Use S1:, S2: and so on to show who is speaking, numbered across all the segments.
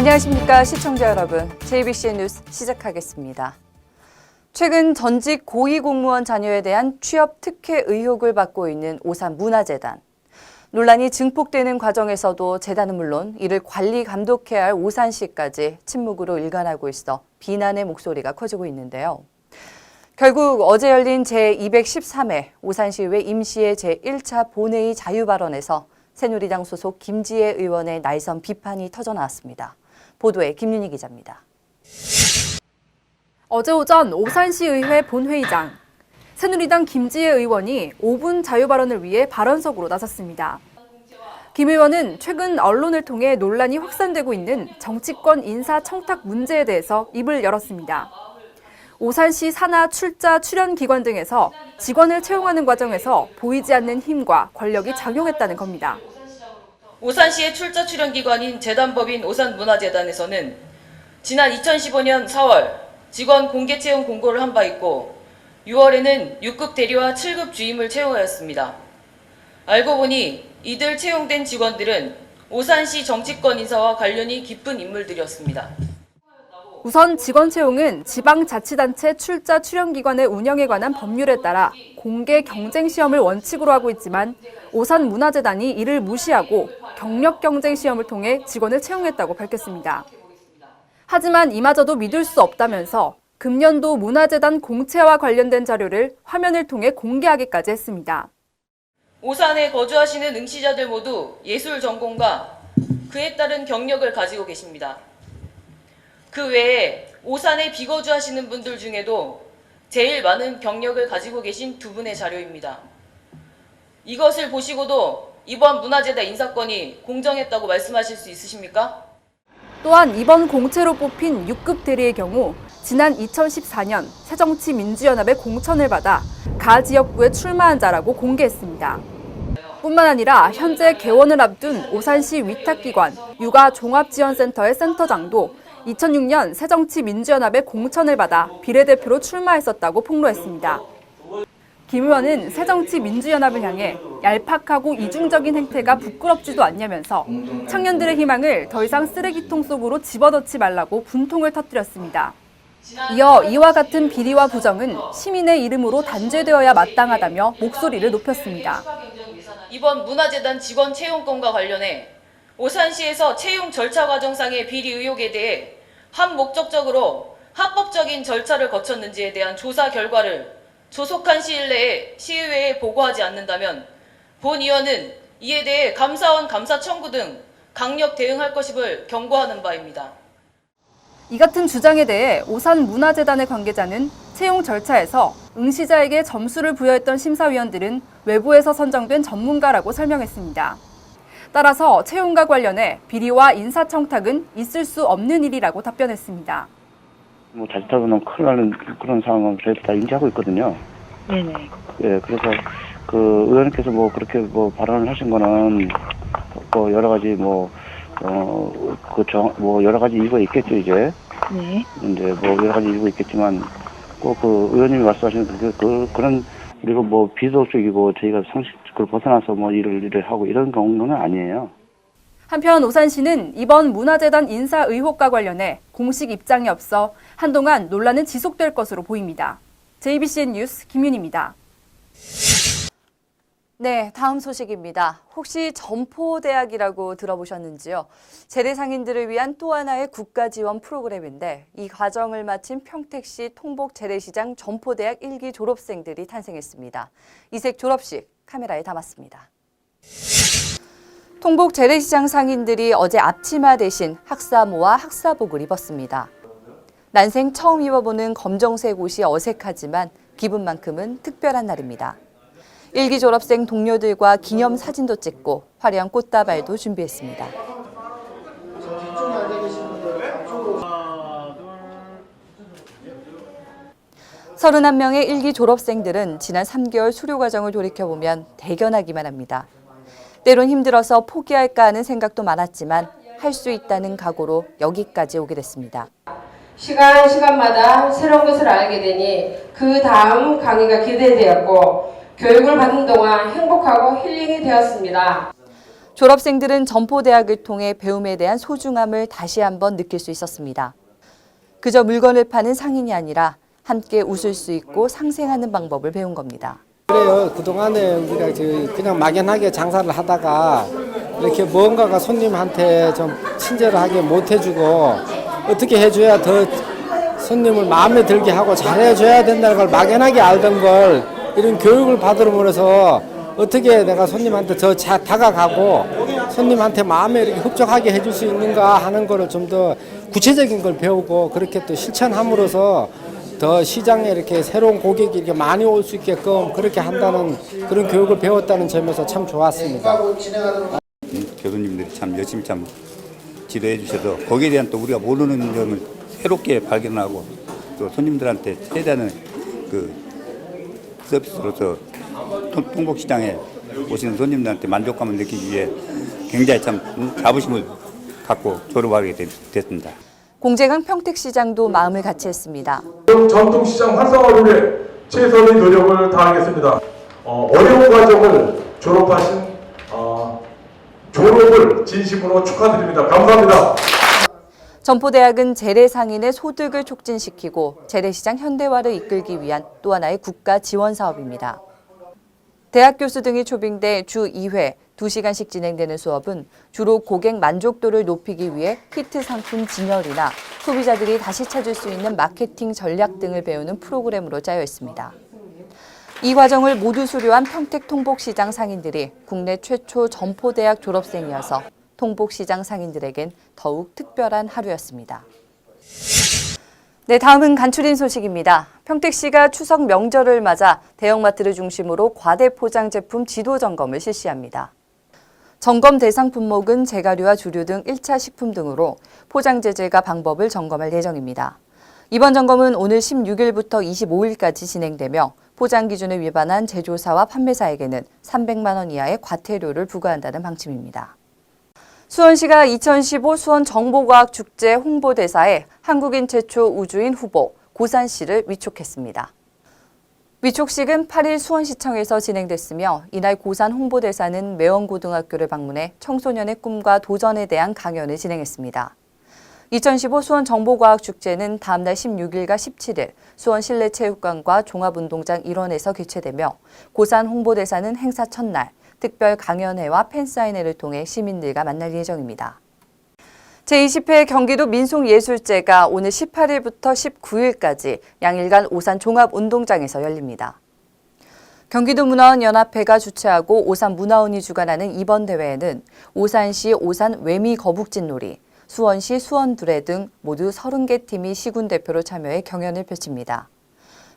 S1: 안녕하십니까 시청자 여러분. JBCN 뉴스 시작하겠습니다. 최근 전직 고위공무원 자녀에 대한 취업 특혜 의혹을 받고 있는 오산문화재단. 논란이 증폭되는 과정에서도 재단은 물론 이를 관리 감독해야 할 오산시까지 침묵으로 일관하고 있어 비난의 목소리가 커지고 있는데요. 결국 어제 열린 제213회 오산시의회 임시의 제1차 본회의 자유발언에서 새누리당 소속 김지혜 의원의 날선 비판이 터져나왔습니다. 보도에 김윤희 기자입니다.
S2: 어제 오전 오산시의회 본회의장. 새누리당 김지혜 의원이 5분 자유발언을 위해 발언석으로 나섰습니다. 김 의원은 최근 언론을 통해 논란이 확산되고 있는 정치권 인사 청탁 문제에 대해서 입을 열었습니다. 오산시 산하 출자 출연 기관 등에서 직원을 채용하는 과정에서 보이지 않는 힘과 권력이 작용했다는 겁니다.
S3: 오산시의 출자 출연 기관인 재단법인 오산문화재단에서는 지난 2015년 4월 직원 공개 채용 공고를 한 바 있고 6월에는 6급 대리와 7급 주임을 채용하였습니다. 알고 보니 이들 채용된 직원들은 오산시 정치권 인사와 관련이 깊은 인물들이었습니다.
S2: 우선 직원 채용은 지방자치단체 출자 출연기관의 운영에 관한 법률에 따라 공개 경쟁 시험을 원칙으로 하고 있지만 오산문화재단이 이를 무시하고 경력 경쟁 시험을 통해 직원을 채용했다고 밝혔습니다. 하지만 이마저도 믿을 수 없다면서 금년도 문화재단 공채와 관련된 자료를 화면을 통해 공개하기까지 했습니다.
S3: 오산에 거주하시는 응시자들 모두 예술 전공과 그에 따른 경력을 가지고 계십니다. 그 외에 오산에 비거주하시는 분들 중에도 제일 많은 경력을 가지고 계신 두 분의 자료입니다. 이것을 보시고도 이번 문화재단 인사건이 공정했다고 말씀하실 수 있으십니까?
S2: 또한 이번 공채로 뽑힌 6급 대리의 경우 지난 2014년 새정치민주연합의 공천을 받아 가 지역구에 출마한 자라고 공개했습니다. 뿐만 아니라 현재 개원을 앞둔 오산시 위탁기관 육아종합지원센터의 센터장도 2006년 새정치민주연합의 공천을 받아 비례대표로 출마했었다고 폭로했습니다. 김 의원은 새정치민주연합을 향해 얄팍하고 이중적인 행태가 부끄럽지도 않냐면서 청년들의 희망을 더 이상 쓰레기통 속으로 집어넣지 말라고 분통을 터뜨렸습니다. 이어 이와 같은 비리와 부정은 시민의 이름으로 단죄되어야 마땅하다며 목소리를 높였습니다.
S3: 이번 문화재단 직원 채용건과 관련해 오산시에서 채용 절차 과정상의 비리 의혹에 대해 한목적적으로 합법적인 절차를 거쳤는지에 대한 조사 결과를 조속한 시일 내에 시의회에 보고하지 않는다면 본 의원은 이에 대해 감사원 감사 청구 등 강력 대응할 것임을 경고하는 바입니다.
S2: 이 같은 주장에 대해 오산문화재단의 관계자는 채용 절차에서 응시자에게 점수를 부여했던 심사위원들은 외부에서 선정된 전문가라고 설명했습니다. 따라서 채용과 관련해 비리와 인사청탁은 있을 수 없는 일이라고 답변했습니다.
S4: 자칫하면 큰일 나는 그런 상황은 저희도 다 인지하고 있거든요.
S5: 네네.
S4: 예, 그래서 그 의원님께서 그렇게 발언을 하신 거는 여러 가지 여러 가지 이유가 있겠죠, 이제.
S5: 네.
S4: 이제 여러 가지 이유가 있겠지만 꼭 그 의원님이 말씀하시는 그런 그리고 비도덕적이고 저희가 상식을 벗어나서 일을 하고 이런 경우는 아니에요.
S2: 한편 오산시는 이번 문화재단 인사 의혹과 관련해 공식 입장이 없어 한동안 논란은 지속될 것으로 보입니다. JBCN 뉴스 김윤희입니다.
S1: 네, 다음 소식입니다. 혹시 점포대학이라고 들어보셨는지요? 재래상인들을 위한 또 하나의 국가지원 프로그램인데 이 과정을 마친 평택시 통복 재래시장 점포대학 1기 졸업생들이 탄생했습니다. 이색 졸업식 카메라에 담았습니다. 통복 재래시장 상인들이 어제 앞치마 대신 학사모와 학사복을 입었습니다. 난생 처음 입어보는 검정색 옷이 어색하지만 기분만큼은 특별한 날입니다. 1기 졸업생 동료들과 기념사진도 찍고 화려한 꽃다발도 준비했습니다. 31명의 1기 졸업생들은 지난 3개월 수료 과정을 돌이켜보면 대견하기만 합니다. 때론 힘들어서 포기할까 하는 생각도 많았지만 할 수 있다는 각오로 여기까지 오게 됐습니다.
S6: 시간마다 새로운 것을 알게 되니 그 다음 강의가 기대되었고 교육을 받는 동안 행복하고 힐링이 되었습니다.
S1: 졸업생들은 점포대학을 통해 배움에 대한 소중함을 다시 한번 느낄 수 있었습니다. 그저 물건을 파는 상인이 아니라 함께 웃을 수 있고 상생하는 방법을 배운 겁니다.
S5: 그래요. 그동안에 우리가 그냥 막연하게 장사를 하다가 이렇게 뭔가가 손님한테 좀 친절하게 못 해주고 어떻게 해줘야 더 손님을 마음에 들게 하고 잘해줘야 된다는 걸 막연하게 알던 걸 이런 교육을 받으므로써 어떻게 내가 손님한테 더 다가가고 손님한테 마음에 이렇게 흡족하게 해줄 수 있는가 하는 거를 좀 더 구체적인 걸 배우고 그렇게 또 실천함으로써 더 시장에 이렇게 새로운 고객이 이렇게 많이 올 수 있게끔 그렇게 한다는 그런 교육을 배웠다는 점에서 참 좋았습니다.
S7: 교수님들이 참 열심히 참 지도해 주셔서 거기에 대한 또 우리가 모르는 점을 새롭게 발견하고 또 손님들한테 최대한 그 서비스로서 통복시장에 오시는 손님들한테 만족감을 느끼기 위해 굉장히 참 자부심을 갖고 졸업하게 됐습니다.
S1: 공재강 평택시장도 마음을 같이 했습니다.
S8: 전통시장 활성화를 위해 최선의 노력을 다하겠습니다. 어려운 과정을 졸업하신 졸업을 진심으로 축하드립니다. 감사합니다.
S1: 점포대학은 재래상인의 소득을 촉진시키고 재래시장 현대화를 이끌기 위한 또 하나의 국가 지원 사업입니다. 대학 교수 등이 초빙돼 주 2회 2시간씩 진행되는 수업은 주로 고객 만족도를 높이기 위해 히트 상품 진열이나 소비자들이 다시 찾을 수 있는 마케팅 전략 등을 배우는 프로그램으로 짜여 있습니다. 이 과정을 모두 수료한 평택 통복시장 상인들이 국내 최초 점포대학 졸업생이어서 통복시장 상인들에겐 더욱 특별한 하루였습니다. 네, 다음은 간추린 소식입니다. 평택시가 추석 명절을 맞아 대형마트를 중심으로 과대 포장 제품 지도 점검을 실시합니다. 점검 대상 품목은 제가류와 주류 등 1차 식품 등으로 포장 제재가 방법을 점검할 예정입니다. 이번 점검은 오늘 16일부터 25일까지 진행되며 포장 기준을 위반한 제조사와 판매사에게는 300만 원 이하의 과태료를 부과한다는 방침입니다. 수원시가 2015 수원정보과학축제 홍보대사에 한국인 최초 우주인 후보 고산 씨를 위촉했습니다. 위촉식은 8일 수원시청에서 진행됐으며 이날 고산 홍보대사는 매원고등학교를 방문해 청소년의 꿈과 도전에 대한 강연을 진행했습니다. 2015 수원정보과학축제는 다음날 16일과 17일 수원실내체육관과 종합운동장 일원에서 개최되며 고산 홍보대사는 행사 첫날 특별 강연회와 팬사인회를 통해 시민들과 만날 예정입니다. 제20회 경기도 민속예술제가 오늘 18일부터 19일까지 양일간 오산 종합운동장에서 열립니다. 경기도 문화원 연합회가 주최하고 오산 문화원이 주관하는 이번 대회에는 오산시 오산 외미 거북진놀이, 수원시 수원두레 등 모두 30개 팀이 시군 대표로 참여해 경연을 펼칩니다.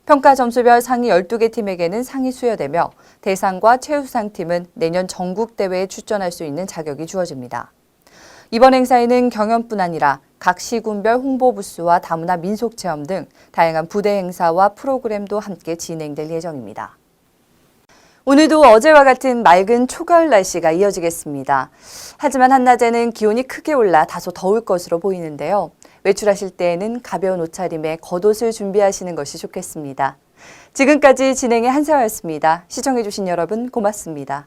S1: 평가 점수별 상위 12개 팀에게는 상이 수여되며 대상과 최우수상 팀은 내년 전국대회에 출전할 수 있는 자격이 주어집니다. 이번 행사에는 경연뿐 아니라 각 시군별 홍보 부스와 다문화 민속체험 등 다양한 부대 행사와 프로그램도 함께 진행될 예정입니다. 오늘도 어제와 같은 맑은 초가을 날씨가 이어지겠습니다. 하지만 한낮에는 기온이 크게 올라 다소 더울 것으로 보이는데요. 외출하실 때에는 가벼운 옷차림에 겉옷을 준비하시는 것이 좋겠습니다. 지금까지 진행의 한세화였습니다. 시청해주신 여러분 고맙습니다.